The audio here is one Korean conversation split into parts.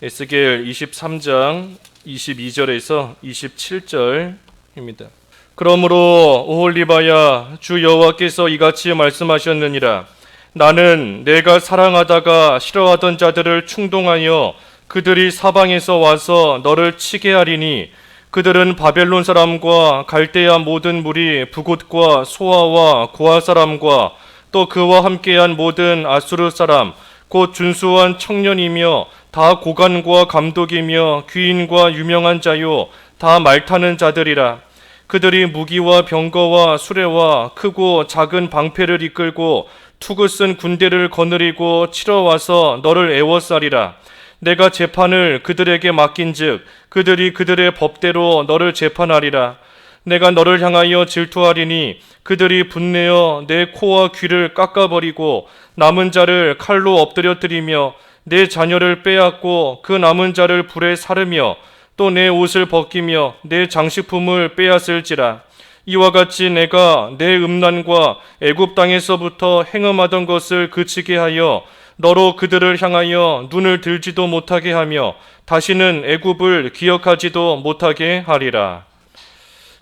에스겔 23장 22절에서 27절입니다. 그러므로 오홀리바야, 주 여호와께서 이같이 말씀하셨느니라. 나는 내가 사랑하다가 싫어하던 자들을 충동하여 그들이 사방에서 와서 너를 치게 하리니, 그들은 바벨론 사람과 갈대아 모든 무리 부곳과 소아와 고아 사람과 또 그와 함께한 모든 아수르 사람 곧 준수한 청년이며 다 고관과 감독이며 귀인과 유명한 자요 다 말타는 자들이라. 그들이 무기와 병거와 수레와 크고 작은 방패를 이끌고 투구 쓴 군대를 거느리고 치러 와서 너를 애워싸리라. 내가 재판을 그들에게 맡긴즉 그들이 그들의 법대로 너를 재판하리라. 내가 너를 향하여 질투하리니 그들이 분내어 내 코와 귀를 깎아버리고 남은 자를 칼로 엎드려뜨리며 내 자녀를 빼앗고 그 남은 자를 불에 사르며 또 내 옷을 벗기며 내 장식품을 빼앗을지라. 이와 같이 내가 내 음란과 애굽 땅에서부터 행음하던 것을 그치게 하여 너로 그들을 향하여 눈을 들지도 못하게 하며 다시는 애굽을 기억하지도 못하게 하리라.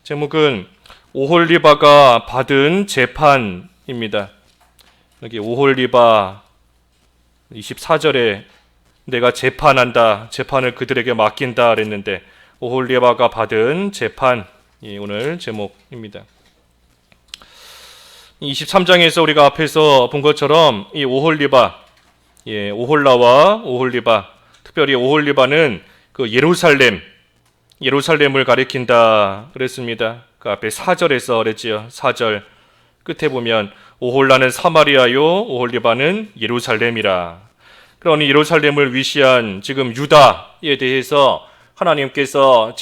제목은 오홀리바가 받은 재판입니다. 여기 오홀리바 24절에 내가 재판한다, 재판을 그들에게 맡긴다 그랬는데 오홀리바가 받은 재판이 오늘 제목입니다. 23장에서 우리가 앞에서 본 것처럼 이 오홀리바, 오홀라와 오홀리바, 특별히 오홀리바는 그 예루살렘을 가리킨다 그랬습니다. 그 앞에 4절에서 그랬지요. 4절 끝에 보면 오홀라는 사마리아요 오홀리바는 예루살렘이라. 그러니 예루살렘을 위시한 지금 유다에 대해서 하나님께서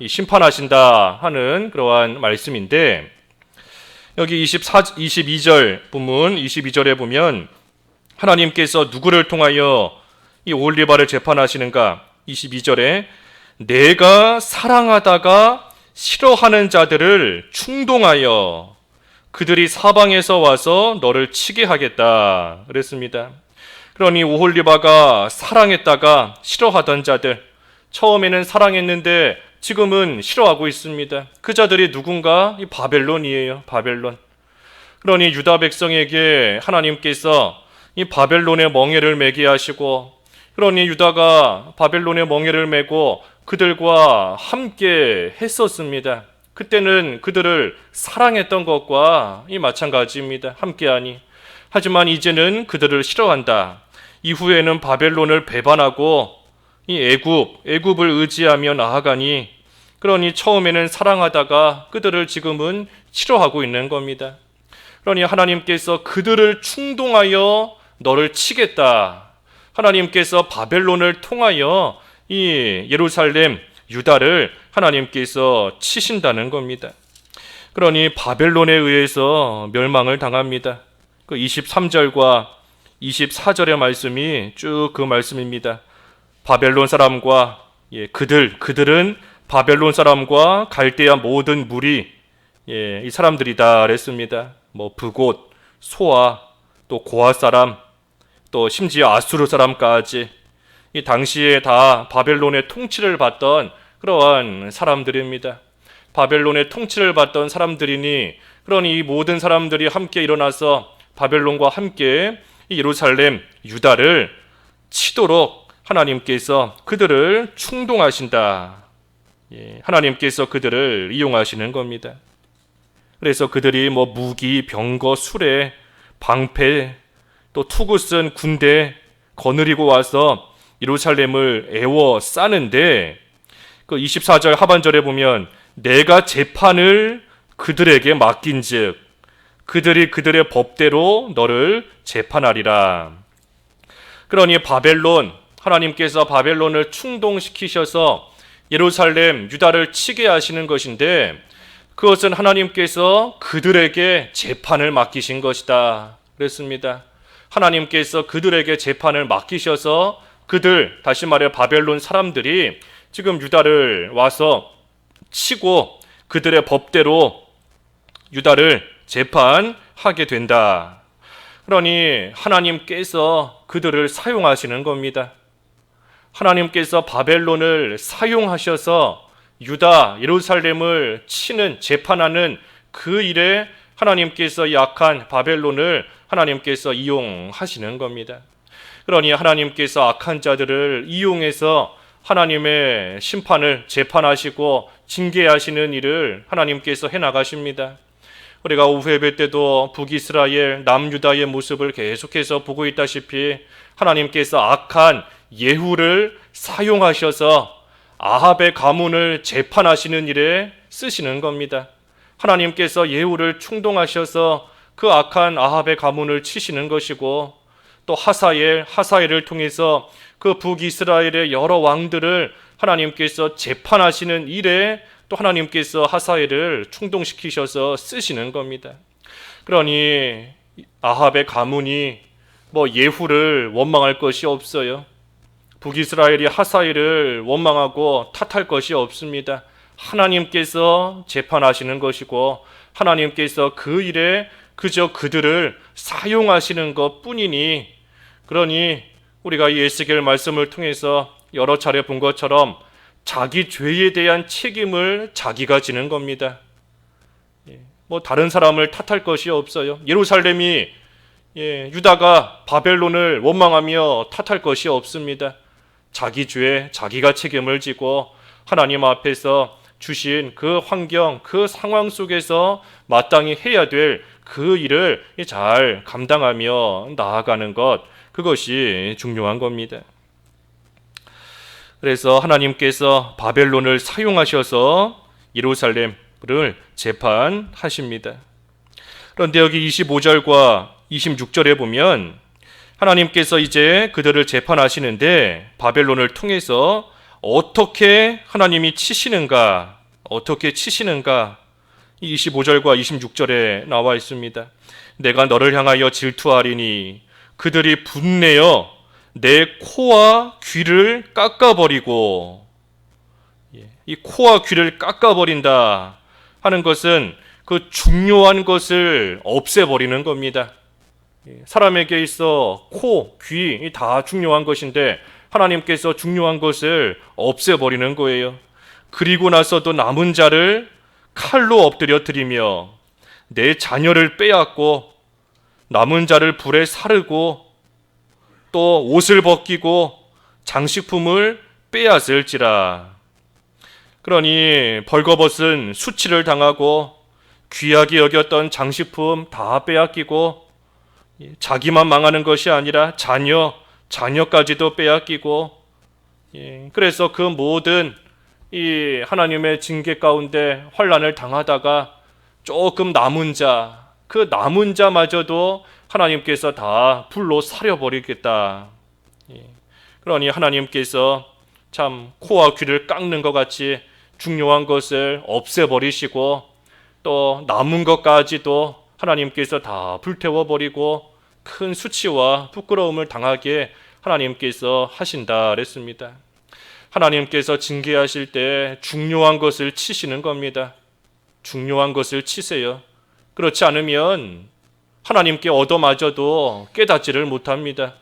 심판하신다 하는 그러한 말씀인데, 여기 22절 본문 22절에 보면 하나님께서 누구를 통하여 이 오홀리바를 재판하시는가? 22절에 내가 사랑하다가 싫어하는 자들을 충동하여 그들이 사방에서 와서 너를 치게 하겠다 그랬습니다. 그러니 오홀리바가 사랑했다가 싫어하던 자들, 처음에는 사랑했는데 지금은 싫어하고 있습니다. 그 자들이 누군가? 이 바벨론이에요. 바벨론. 그러니 유다 백성에게 하나님께서 이 바벨론의 멍에를 매게 하시고, 그러니 유다가 바벨론의 멍에를 메고 그들과 함께 했었습니다. 그때는 그들을 사랑했던 것과 이 마찬가지입니다. 함께하니. 하지만 이제는 그들을 싫어한다. 이후에는 바벨론을 배반하고 이 애굽을 의지하며 나아가니, 그러니 처음에는 사랑하다가 그들을 지금은 싫어하고 있는 겁니다. 그러니 하나님께서 그들을 충동하여 너를 치겠다. 하나님께서 바벨론을 통하여 이 예루살렘, 유다를 하나님께서 치신다는 겁니다. 그러니 바벨론에 의해서 멸망을 당합니다. 그 23절과 24절의 말씀이 쭉 그 말씀입니다. 바벨론 사람과 그들은 바벨론 사람과 갈대아 모든 무리 이 사람들이다 그랬습니다. 부곳, 소아, 또 고아 사람, 또 심지어 아수르 사람까지 이 당시에 다 바벨론의 통치를 받던 그러한 사람들입니다. 바벨론의 통치를 받던 사람들이니, 그러니 이 모든 사람들이 함께 일어나서 바벨론과 함께 이 예루살렘, 유다를 치도록 하나님께서 그들을 충동하신다. 하나님께서 그들을 이용하시는 겁니다. 그래서 그들이 무기, 병거, 수레, 방패, 또 투구 쓴 군대 거느리고 와서 예루살렘을 애워싸는데, 그 24절 하반절에 보면 내가 재판을 그들에게 맡긴즉 그들이 그들의 법대로 너를 재판하리라. 그러니 하나님께서 바벨론을 충동시키셔서 예루살렘, 유다를 치게 하시는 것인데, 그것은 하나님께서 그들에게 재판을 맡기신 것이다 그랬습니다. 하나님께서 그들에게 재판을 맡기셔서 다시 말해 바벨론 사람들이 지금 유다를 와서 치고 그들의 법대로 유다를 재판하게 된다. 그러니 하나님께서 그들을 사용하시는 겁니다. 하나님께서 바벨론을 사용하셔서 유다, 예루살렘을 치는, 재판하는 그 일에 하나님께서 약한 바벨론을 하나님께서 이용하시는 겁니다. 그러니 하나님께서 악한 자들을 이용해서 하나님의 심판을 재판하시고 징계하시는 일을 하나님께서 해나가십니다. 우리가 오후 예배 때도 북이스라엘, 남유다의 모습을 계속해서 보고 있다시피 하나님께서 악한 예후를 사용하셔서 아합의 가문을 재판하시는 일에 쓰시는 겁니다. 하나님께서 예후를 충동하셔서 그 악한 아합의 가문을 치시는 것이고, 또 하사엘을 통해서 그 북이스라엘의 여러 왕들을 하나님께서 재판하시는 일에 또 하나님께서 하사엘을 충동시키셔서 쓰시는 겁니다. 그러니 아합의 가문이 예후를 원망할 것이 없어요. 북이스라엘이 하사엘을 원망하고 탓할 것이 없습니다. 하나님께서 재판하시는 것이고 하나님께서 그 일에 그저 그들을 사용하시는 것 뿐이니, 그러니 우리가 이 에스겔 말씀을 통해서 여러 차례 본 것처럼 자기 죄에 대한 책임을 자기가 지는 겁니다. 다른 사람을 탓할 것이 없어요. 예루살렘이 유다가 바벨론을 원망하며 탓할 것이 없습니다. 자기 죄에 자기가 책임을 지고 하나님 앞에서 주신 그 환경, 그 상황 속에서 마땅히 해야 될 그 일을 잘 감당하며 나아가는 것, 그것이 중요한 겁니다. 그래서 하나님께서 바벨론을 사용하셔서 예루살렘을 재판하십니다. 그런데 여기 25절과 26절에 보면 하나님께서 이제 그들을 재판하시는데 바벨론을 통해서 어떻게 하나님이 치시는가, 어떻게 치시는가, 25절과 26절에 나와 있습니다. 내가 너를 향하여 질투하리니 그들이 분내어 내 코와 귀를 깎아버리고, 이 코와 귀를 깎아버린다 하는 것은 그 중요한 것을 없애버리는 겁니다. 사람에게 있어 코, 귀 다 중요한 것인데 하나님께서 중요한 것을 없애버리는 거예요. 그리고 나서도 남은 자를 칼로 엎드려 드리며 내 자녀를 빼앗고 남은 자를 불에 사르고 또 옷을 벗기고 장식품을 빼앗을지라. 그러니 벌거벗은 수치를 당하고 귀하게 여겼던 장식품 다 빼앗기고, 자기만 망하는 것이 아니라 자녀까지도 빼앗기고, 그래서 그 모든 이 하나님의 징계 가운데 환난을 당하다가 조금 남은 자, 그 남은 자마저도 하나님께서 다 불로 사려버리겠다. 그러니 하나님께서 참 코와 귀를 깎는 것 같이 중요한 것을 없애버리시고 또 남은 것까지도 하나님께서 다 불태워버리고 큰 수치와 부끄러움을 당하게 하나님께서 하신다 그랬습니다. 하나님께서 징계하실 때 중요한 것을 치시는 겁니다. 중요한 것을 치세요. 그렇지 않으면 하나님께 얻어맞아도 깨닫지를 못합니다.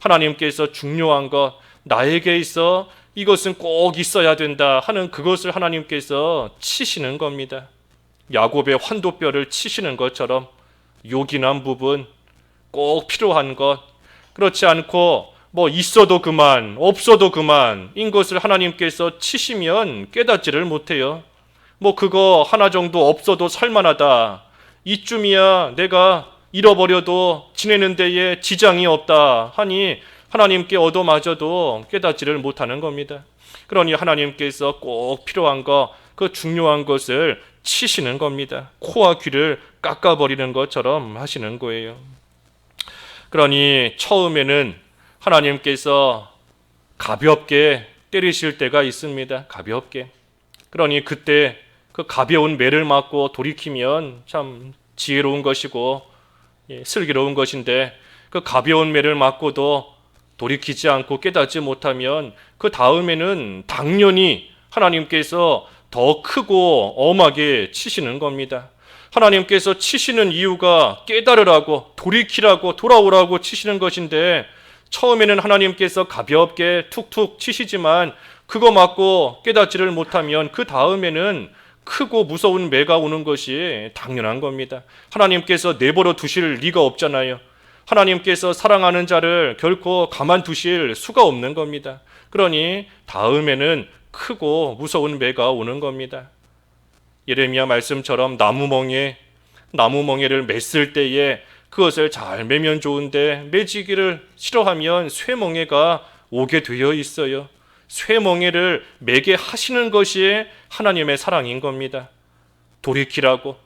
하나님께서 중요한 것, 나에게 있어 이것은 꼭 있어야 된다 하는 그것을 하나님께서 치시는 겁니다. 야곱의 환도뼈를 치시는 것처럼 요긴한 부분, 꼭 필요한 것, 그렇지 않고 있어도 그만, 없어도 그만인 것을 하나님께서 치시면 깨닫지를 못해요. 그거 하나 정도 없어도 살만하다, 이쯤이야 내가 잃어버려도 지내는 데에 지장이 없다 하니 하나님께 얻어맞아도 깨닫지를 못하는 겁니다. 그러니 하나님께서 꼭 필요한 것, 그 중요한 것을 치시는 겁니다. 코와 귀를 깎아버리는 것처럼 하시는 거예요. 그러니 처음에는 하나님께서 가볍게 때리실 때가 있습니다. 가볍게. 그러니 그때 그 가벼운 매를 맞고 돌이키면 참 지혜로운 것이고 슬기로운 것인데, 그 가벼운 매를 맞고도 돌이키지 않고 깨닫지 못하면 그 다음에는 당연히 하나님께서 더 크고 엄하게 치시는 겁니다. 하나님께서 치시는 이유가 깨달으라고, 돌이키라고, 돌아오라고 치시는 것인데 처음에는 하나님께서 가볍게 툭툭 치시지만 그거 맞고 깨닫지를 못하면 그 다음에는 크고 무서운 매가 오는 것이 당연한 겁니다. 하나님께서 내버려 두실 리가 없잖아요. 하나님께서 사랑하는 자를 결코 가만두실 수가 없는 겁니다. 그러니 다음에는 크고 무서운 매가 오는 겁니다. 예레미야 말씀처럼 나무멍에를 맸을 때에 그것을 잘 매면 좋은데 매지기를 싫어하면 쇠멍에가 오게 되어 있어요. 쇠멍에를 매게 하시는 것이 하나님의 사랑인 겁니다. 돌이키라고.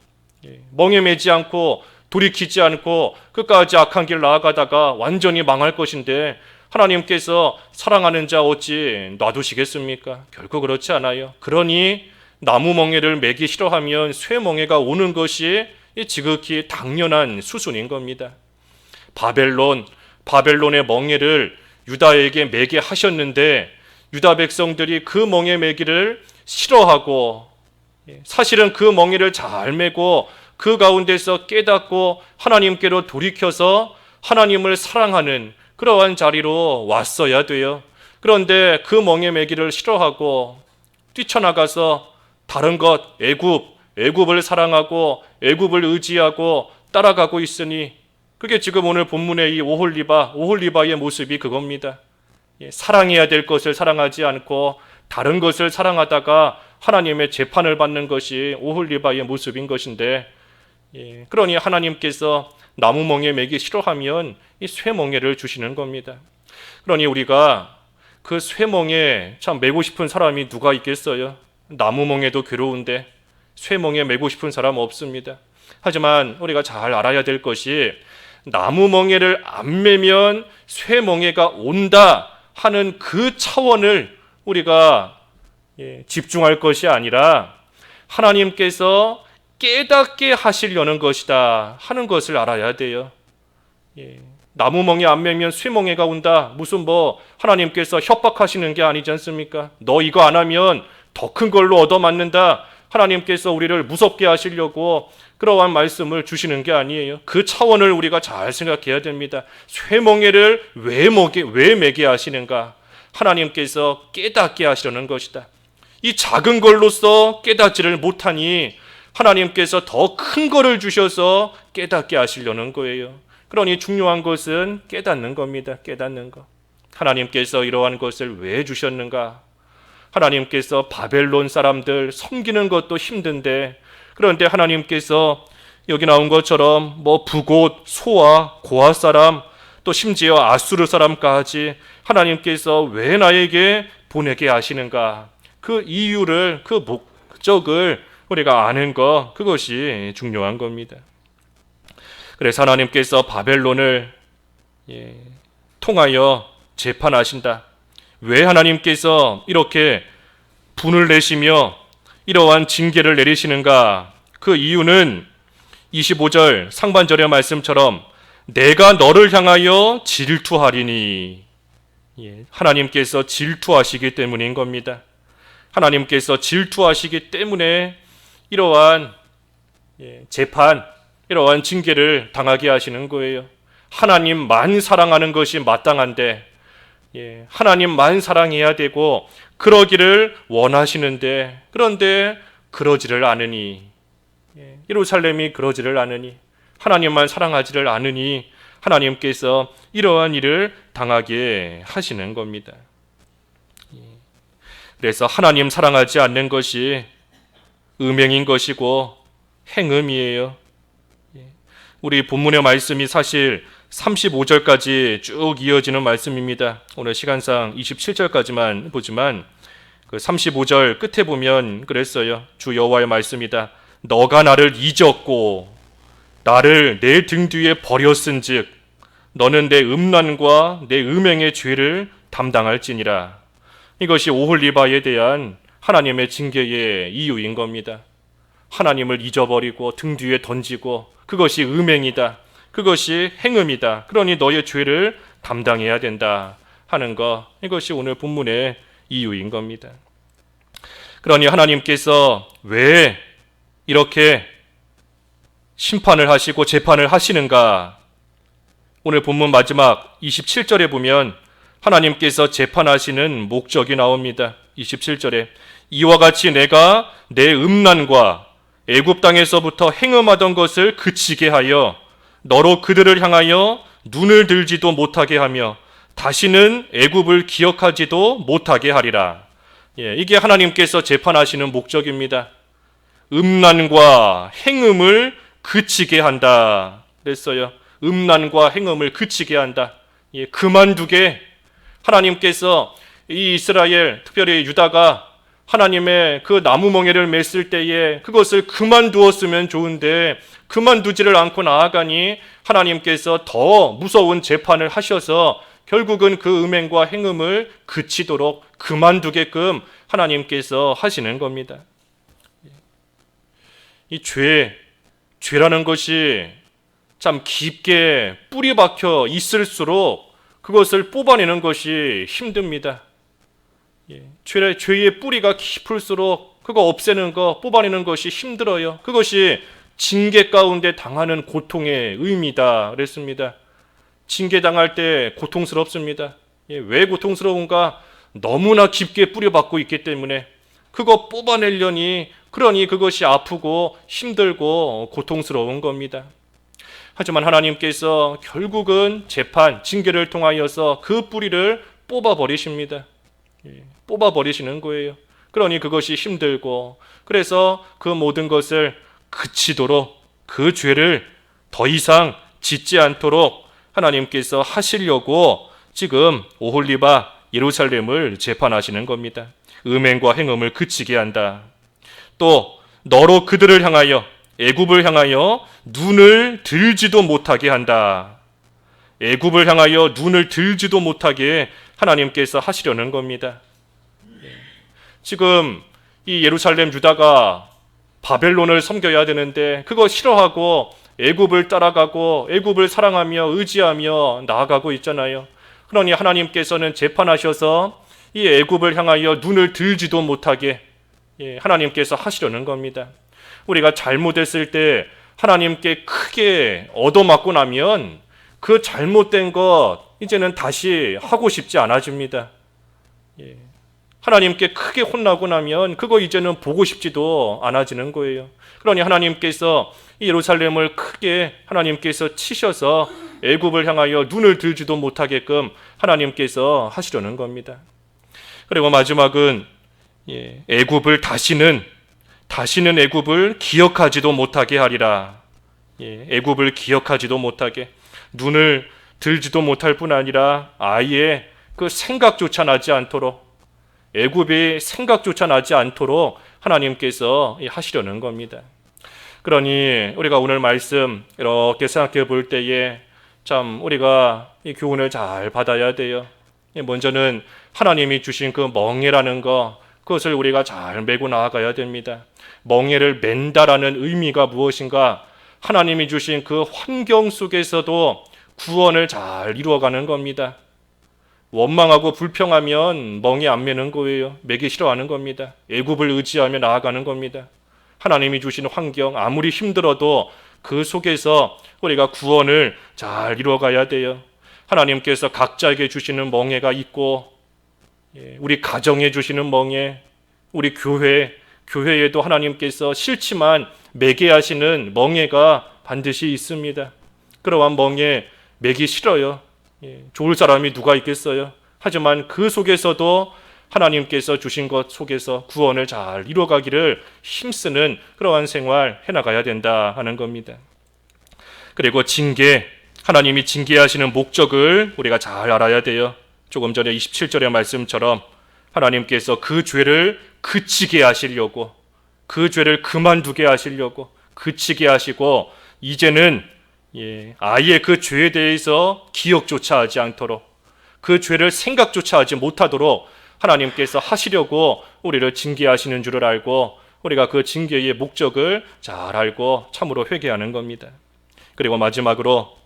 멍에 매지 않고 돌이키지 않고 끝까지 악한 길 나아가다가 완전히 망할 것인데 하나님께서 사랑하는 자 어찌 놔두시겠습니까? 결코 그렇지 않아요. 그러니 나무멍에를 매기 싫어하면 쇠멍에가 오는 것이 지극히 당연한 수순인 겁니다. 바벨론의 멍에를 유다에게 매게 하셨는데 유다 백성들이 그 멍에 매기를 싫어하고 사실은 그 멍에를 잘 매고 그 가운데서 깨닫고 하나님께로 돌이켜서 하나님을 사랑하는 그러한 자리로 왔어야 돼요. 그런데 그 멍에 매기를 싫어하고 뛰쳐나가서 다른 것, 애굽을 사랑하고 애굽을 의지하고 따라가고 있으니 그게 지금 오늘 본문의 이 오홀리바의 모습이 그겁니다. 사랑해야 될 것을 사랑하지 않고 다른 것을 사랑하다가 하나님의 재판을 받는 것이 오홀리바의 모습인 것인데, 그러니 하나님께서 나무멍에 매기 싫어하면 이 쇠멍에를 주시는 겁니다. 그러니 우리가 그 쇠멍에 참 매고 싶은 사람이 누가 있겠어요? 나무멍에도 괴로운데 쇠멍에 매고 싶은 사람 없습니다. 하지만 우리가 잘 알아야 될 것이 나무멍에를 안 매면 쇠멍에가 온다 하는 그 차원을 우리가 집중할 것이 아니라 하나님께서 깨닫게 하시려는 것이다 하는 것을 알아야 돼요. 나무멍에 안 매면 쇠멍에가 온다. 무슨 하나님께서 협박하시는 게 아니지 않습니까? 너 이거 안 하면 더 큰 걸로 얻어맞는다. 하나님께서 우리를 무섭게 하시려고 그러한 말씀을 주시는 게 아니에요. 그 차원을 우리가 잘 생각해야 됩니다. 쇠멍에를 왜 매게 하시는가? 하나님께서 깨닫게 하시려는 것이다. 이 작은 걸로서 깨닫지를 못하니 하나님께서 더 큰 거를 주셔서 깨닫게 하시려는 거예요. 그러니 중요한 것은 깨닫는 겁니다. 깨닫는 것. 하나님께서 이러한 것을 왜 주셨는가? 하나님께서 바벨론 사람들 섬기는 것도 힘든데, 그런데 하나님께서 여기 나온 것처럼 북옷, 소아, 고아 사람, 또 심지어 아수르 사람까지 하나님께서 왜 나에게 보내게 하시는가? 그 이유를, 그 목적을 우리가 아는 것, 그것이 중요한 겁니다. 그래서 하나님께서 바벨론을 통하여 재판하신다. 왜 하나님께서 이렇게 분을 내시며 이러한 징계를 내리시는가? 그 이유는 25절 상반절의 말씀처럼 내가 너를 향하여 질투하리니, 하나님께서 질투하시기 때문인 겁니다. 하나님께서 질투하시기 때문에 이러한 재판, 이러한 징계를 당하게 하시는 거예요. 하나님만 사랑하는 것이 마땅한데, 하나님만 사랑해야 되고 그러기를 원하시는데, 그런데 그러지를 않으니, 예루살렘이 그러지를 않으니, 하나님만 사랑하지를 않으니 하나님께서 이러한 일을 당하게 하시는 겁니다. 그래서 하나님 사랑하지 않는 것이 음행인 것이고 행음이에요. 우리 본문의 말씀이 사실 35절까지 쭉 이어지는 말씀입니다. 오늘 시간상 27절까지만 보지만 그 35절 끝에 보면 그랬어요. 주 여호와의 말씀이다. 너가 나를 잊었고 나를 내 등 뒤에 버렸은즉 너는 내 음란과 내 음행의 죄를 담당할지니라. 이것이 오홀리바에 대한 하나님의 징계의 이유인 겁니다. 하나님을 잊어버리고 등 뒤에 던지고 그것이 음행이다. 그것이 행음이다. 그러니 너의 죄를 담당해야 된다 하는 것, 이것이 오늘 본문의 이유인 겁니다. 그러니 하나님께서 왜 이렇게 심판을 하시고 재판을 하시는가? 오늘 본문 마지막 27절에 보면 하나님께서 재판하시는 목적이 나옵니다. 27절에 이와 같이 내가 내 음란과 애굽 땅에서부터 행음하던 것을 그치게 하여 너로 그들을 향하여 눈을 들지도 못하게 하며 다시는 애굽을 기억하지도 못하게 하리라. 이게 하나님께서 재판하시는 목적입니다. 음란과 행음을 그치게 한다 그랬어요. 음란과 행음을 그치게 한다. 그만두게 하나님께서 이 이스라엘, 특별히 유다가 하나님의 그 나무 멍에를 맸을 때에 그것을 그만두었으면 좋은데 그만두지를 않고 나아가니 하나님께서 더 무서운 재판을 하셔서 결국은 그 음행과 행음을 그치도록 그만두게끔 하나님께서 하시는 겁니다. 이 죄라는 것이 참 깊게 뿌리 박혀 있을수록 그것을 뽑아내는 것이 힘듭니다. 죄의 뿌리가 깊을수록 그거 없애는 거, 뽑아내는 것이 힘들어요. 그것이 징계 가운데 당하는 고통의 의미다 그랬습니다. 징계당할 때 고통스럽습니다. 왜 고통스러운가? 너무나 깊게 뿌려박고 있기 때문에 그거 뽑아내려니 그러니 그것이 아프고 힘들고 고통스러운 겁니다. 하지만 하나님께서 결국은 재판, 징계를 통하여서 그 뿌리를 뽑아버리십니다. 뽑아버리시는 거예요. 그러니 그것이 힘들고 그래서 그 모든 것을 그치도록 그 죄를 더 이상 짓지 않도록 하나님께서 하시려고 지금 오홀리바 예루살렘을 재판하시는 겁니다. 음행과 행음을 그치게 한다. 또 너로 그들을 향하여 애굽을 향하여 눈을 들지도 못하게 한다. 애굽을 향하여 눈을 들지도 못하게 하나님께서 하시려는 겁니다. 지금 이 예루살렘 유다가 바벨론을 섬겨야 되는데 그거 싫어하고 애굽을 따라가고 애굽을 사랑하며 의지하며 나아가고 있잖아요. 그러니 하나님께서는 재판하셔서 이 애굽을 향하여 눈을 들지도 못하게 하나님께서 하시려는 겁니다. 우리가 잘못했을 때 하나님께 크게 얻어맞고 나면 그 잘못된 것 이제는 다시 하고 싶지 않아집니다. 하나님께 크게 혼나고 나면 그거 이제는 보고 싶지도 않아지는 거예요. 그러니 하나님께서 이 예루살렘을 크게 하나님께서 치셔서 애굽을 향하여 눈을 들지도 못하게끔 하나님께서 하시려는 겁니다. 그리고 마지막은 애굽을 다시는 애굽을 기억하지도 못하게 하리라. 애굽을 기억하지도 못하게, 눈을 들지도 못할 뿐 아니라 아예 그 생각조차 나지 않도록, 애굽이 생각조차 나지 않도록 하나님께서 하시려는 겁니다. 그러니 우리가 오늘 말씀 이렇게 생각해 볼 때에 참 우리가 이 교훈을 잘 받아야 돼요. 먼저는 하나님이 주신 그 멍에라는 거, 그것을 우리가 잘 메고 나아가야 됩니다. 멍에를 맨다라는 의미가 무엇인가? 하나님이 주신 그 환경 속에서도 구원을 잘 이루어가는 겁니다. 원망하고 불평하면 멍에 안 매는 거예요. 매기 싫어하는 겁니다. 애굽을 의지하며 나아가는 겁니다. 하나님이 주신 환경 아무리 힘들어도 그 속에서 우리가 구원을 잘 이루어가야 돼요. 하나님께서 각자에게 주시는 멍에가 있고, 우리 가정에 주시는 멍에, 우리 교회에도 하나님께서 싫지만 매게 하시는 멍에가 반드시 있습니다. 그러한 멍에 매기 싫어요. 좋을 사람이 누가 있겠어요? 하지만 그 속에서도 하나님께서 주신 것 속에서 구원을 잘 이루어가기를 힘쓰는 그러한 생활 해나가야 된다 하는 겁니다. 그리고 징계, 하나님이 징계하시는 목적을 우리가 잘 알아야 돼요. 조금 전에 27절의 말씀처럼 하나님께서 그 죄를 그치게 하시려고, 그 죄를 그만두게 하시려고, 그치게 하시고 이제는 아예 그 죄에 대해서 기억조차 하지 않도록, 그 죄를 생각조차 하지 못하도록 하나님께서 하시려고 우리를 징계하시는 줄을 알고 우리가 그 징계의 목적을 잘 알고 참으로 회개하는 겁니다. 그리고 마지막으로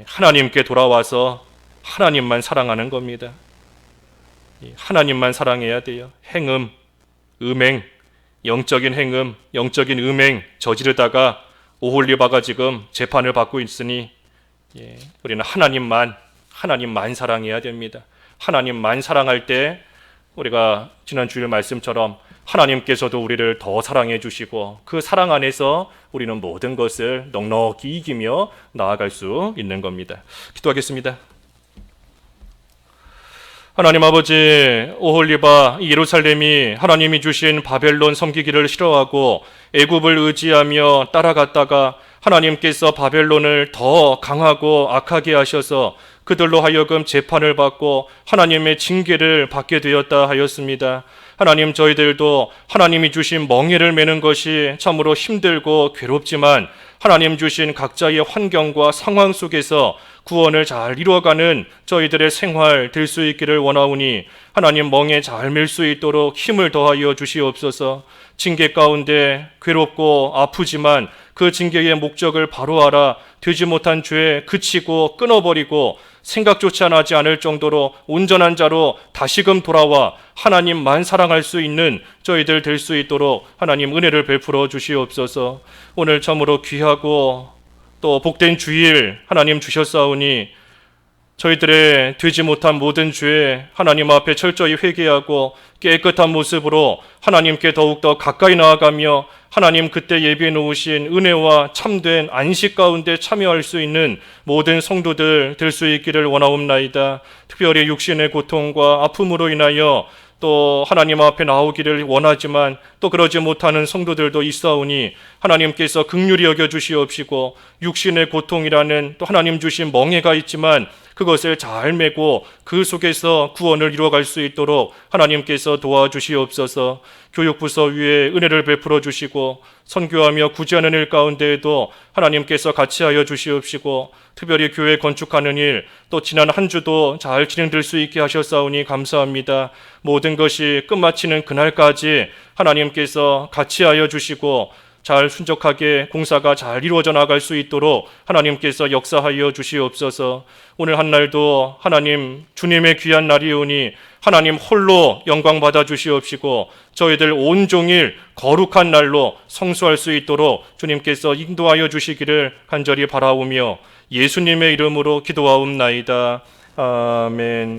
하나님께 돌아와서 하나님만 사랑하는 겁니다. 하나님만 사랑해야 돼요. 행음, 음행, 영적인 행음, 영적인 음행 저지르다가 오홀리바가 지금 재판을 받고 있으니 우리는 하나님만 사랑해야 됩니다. 하나님만 사랑할 때 우리가 지난 주일 말씀처럼 하나님께서도 우리를 더 사랑해 주시고 그 사랑 안에서 우리는 모든 것을 넉넉히 이기며 나아갈 수 있는 겁니다. 기도하겠습니다. 하나님 아버지, 오홀리바 예루살렘이 하나님이 주신 바벨론 섬기기를 싫어하고 애굽을 의지하며 따라갔다가 하나님께서 바벨론을 더 강하고 악하게 하셔서 그들로 하여금 재판을 받고 하나님의 징계를 받게 되었다 하였습니다. 하나님, 저희들도 하나님이 주신 멍에를 매는 것이 참으로 힘들고 괴롭지만 하나님 주신 각자의 환경과 상황 속에서 구원을 잘 이루어가는 저희들의 생활 될 수 있기를 원하오니 하나님, 멍에 잘 맬 수 있도록 힘을 더하여 주시옵소서. 징계 가운데 괴롭고 아프지만 그 징계의 목적을 바로 알아 되지 못한 죄에 그치고 끊어버리고 생각조차 나지 않을 정도로 온전한 자로 다시금 돌아와 하나님만 사랑할 수 있는 저희들 될 수 있도록 하나님 은혜를 베풀어 주시옵소서. 오늘 참으로 귀하고 또 복된 주일 하나님 주셨사오니 저희들의 되지 못한 모든 죄에 하나님 앞에 철저히 회개하고 깨끗한 모습으로 하나님께 더욱더 가까이 나아가며 하나님 그때 예비해 놓으신 은혜와 참된 안식 가운데 참여할 수 있는 모든 성도들 될 수 있기를 원하옵나이다. 특별히 육신의 고통과 아픔으로 인하여 또 하나님 앞에 나오기를 원하지만 또 그러지 못하는 성도들도 있사오니 하나님께서 긍휼히 여겨 주시옵시고 육신의 고통이라는 또 하나님 주신 멍에가 있지만 그것을 잘 메고 그 속에서 구원을 이루어갈 수 있도록 하나님께서 도와주시옵소서. 교육부서 위에 은혜를 베풀어 주시고 선교하며 구제하는 일 가운데에도 하나님께서 같이 하여 주시옵시고 특별히 교회 건축하는 일 또 지난 한 주도 잘 진행될 수 있게 하셨사오니 감사합니다. 모든 것이 끝마치는 그날까지 하나님께서 같이 하여 주시고 잘 순적하게 공사가 잘 이루어져 나갈 수 있도록 하나님께서 역사하여 주시옵소서. 오늘 한 날도 하나님 주님의 귀한 날이오니 하나님 홀로 영광 받아 주시옵시고 저희들 온종일 거룩한 날로 성수할 수 있도록 주님께서 인도하여 주시기를 간절히 바라오며 예수님의 이름으로 기도하옵나이다. 아멘.